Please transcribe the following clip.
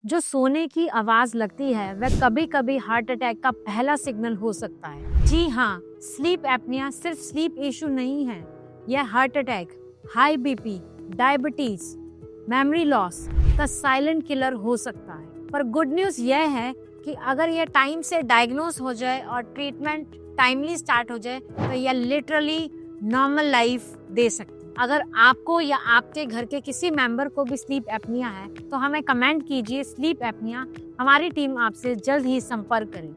जो सोने की आवाज लगती है वह कभी कभी हार्ट अटैक का पहला सिग्नल हो सकता है। जी हाँ, स्लीप एपनिया सिर्फ स्लीप इशू नहीं है, यह heart attack, high BP, diabetes, memory loss का साइलेंट किलर हो सकता है। पर गुड न्यूज यह है कि अगर यह टाइम से डायग्नोस हो जाए और ट्रीटमेंट टाइमली स्टार्ट हो जाए तो यह लिटरली नॉर्मल लाइफ दे सकती है। अगर आपको या आपके घर के किसी मेंबर को भी स्लीप एपनिया है तो हमें कमेंट कीजिए स्लीप एपनिया। हमारी टीम आपसे जल्द ही संपर्क करेगी।